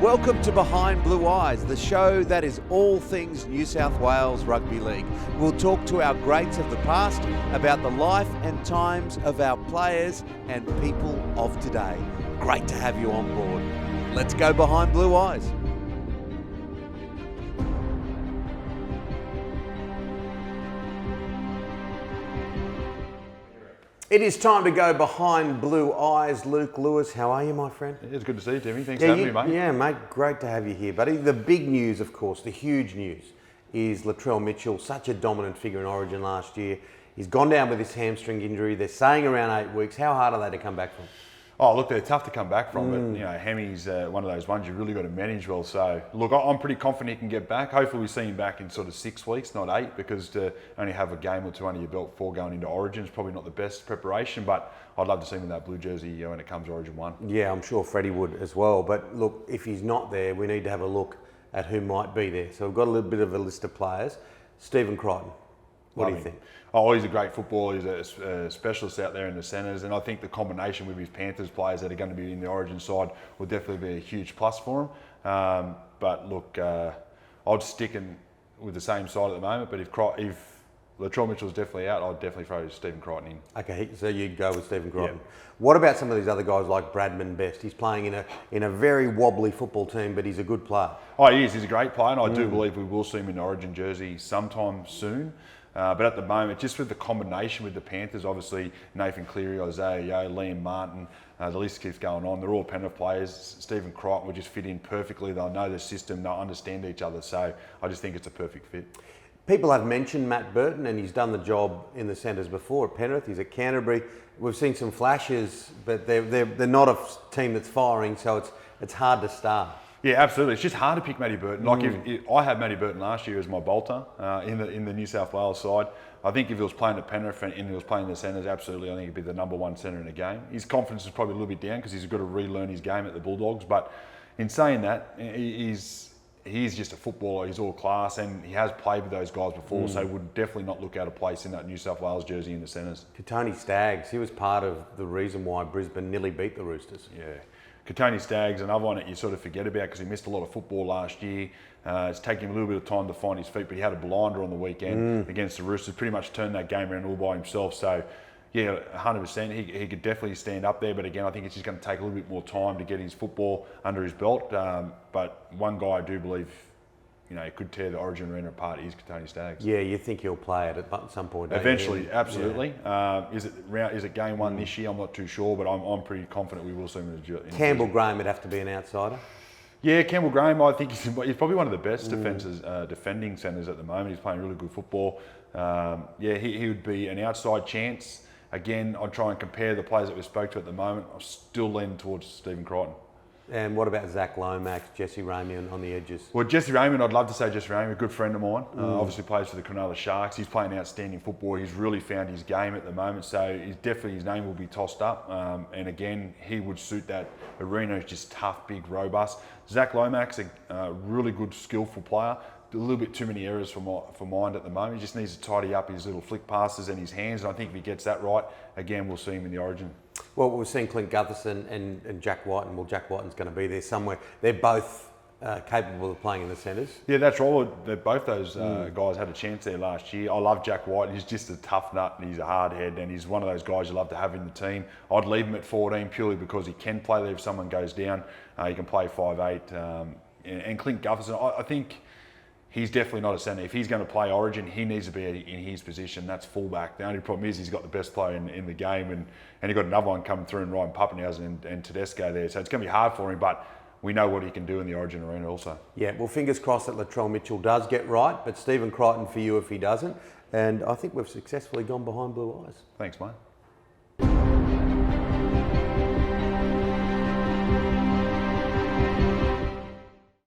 Welcome to Behind Blue Eyes, the show that is all things New South Wales Rugby League. We'll talk to our greats of the past about the life and times of our players and people of today. Great to have you on board. Let's go Behind Blue Eyes. It is time to go behind blue eyes. Luke Lewis, how are you, my friend? It's good to see you, Timmy. Thanks for having me, mate. Yeah, mate, great to have you here, buddy. The big news, of course, the huge news, is Latrell Mitchell, such a dominant figure in Origin last year. He's gone down with this hamstring injury. They're saying around 8 weeks. How hard are they to come back from? Oh, look, they're tough to come back from, but you know, Hemi's one of those ones you've really got to manage well. So, look, I'm pretty confident he can get back. Hopefully, we see him back in sort of 6 weeks, not 8, because to only have a game or two under your belt before going into Origin is probably not the best preparation. But I'd love to see him in that blue jersey when it comes to Origin 1. Yeah, I'm sure Freddie would as well. But look, if he's not there, we need to have a look at who might be there. So we've got a little bit of a list of players. Stephen Crichton, what do you think? Oh, he's a great footballer. He's a specialist out there in the centres, and I think the combination with his Panthers players that are going to be in the Origin side will definitely be a huge plus for him. But look, I'd stick with the same side at the moment. But if Latrell Mitchell's definitely out, I'd definitely throw Stephen Crichton in. Okay, so you'd go with Stephen Crichton. Yeah. What about some of these other guys like Bradman Best? He's playing in a very wobbly football team, but he's a good player. Oh, he is. He's a great player, and I do believe we will see him in the Origin jersey sometime soon. But at the moment, just with the combination with the Panthers, obviously Nathan Cleary, Isaiah Yeo, Liam Martin, the list keeps going on. They're all Penrith players. Stephen Crichton will just fit in perfectly. They'll know the system. They'll understand each other. So I just think it's a perfect fit. People have mentioned Matt Burton, and he's done the job in the centres before at Penrith. He's at Canterbury. We've seen some flashes, but they're not a team that's firing, so it's hard to start. Yeah, absolutely. It's just hard to pick Matty Burton. Like if I had Matty Burton last year as my bolter in the New South Wales side. I think if he was playing at Penrith and he was playing in the centres, absolutely, I think he'd be the number one centre in the game. His confidence is probably a little bit down because he's got to relearn his game at the Bulldogs. But in saying that, he's just a footballer. He's all class, and he has played with those guys before, so he would definitely not look out of place in that New South Wales jersey in the centres. Tony Staggs, he was part of the reason why Brisbane nearly beat the Roosters. Yeah. Tony Staggs, another one that you sort of forget about because he missed a lot of football last year. It's taken him a little bit of time to find his feet, but he had a blinder on the weekend against the Roosters, pretty much turned that game around all by himself. So, yeah, 100%, he could definitely stand up there. But again, I think it's just going to take a little bit more time to get his football under his belt. But one guy I do believe, could tear the Origin arena apart is Tony Staggs. Yeah, you think he'll play it at some point? Eventually, absolutely. Yeah. Is it game one this year? I'm not too sure, but I'm pretty confident we will see him in the Campbell Graham would have to be an outsider. Yeah, Campbell Graham, I think he's probably one of the best defending centres at the moment. He's playing really good football. He would be an outside chance. Again, I'd try and compare the players that we spoke to at the moment. I'm still leaning towards Stephen Crichton. And what about Zach Lomax, Jesse Ramian on the edges? Well, Jesse Ramian, I'd love to say Jesse Ramian, a good friend of mine. Obviously plays for the Cronulla Sharks. He's playing outstanding football. He's really found his game at the moment, so his name will be tossed up. And again, he would suit that arena. He's just tough, big, robust. Zach Lomax, a really good, skillful player. A little bit too many errors for mind at the moment. He just needs to tidy up his little flick passes and his hands. And I think if he gets that right, again, we'll see him in the Origin. Well, we've seen Clint Gutherson and Jack Whiten. Well, Jack Whiten's going to be there somewhere. They're both capable of playing in the centres. Yeah, that's right. Both those guys had a chance there last year. I love Jack Whiten. He's just a tough nut and he's a hard head, and he's one of those guys you love to have in the team. I'd leave him at 14 purely because he can play there if someone goes down. He can play 5'8". And Clint Gutherson, I think he's definitely not a centre. If he's going to play Origin, he needs to be in his position. That's fullback. The only problem is he's got the best player in the game, and he's got another one coming through in Ryan Pappenhausen and Tedesco there. So it's going to be hard for him, but we know what he can do in the Origin arena also. Yeah, well, fingers crossed that Latrell Mitchell does get right, but Stephen Crichton for you if he doesn't. And I think we've successfully gone behind blue eyes. Thanks, mate.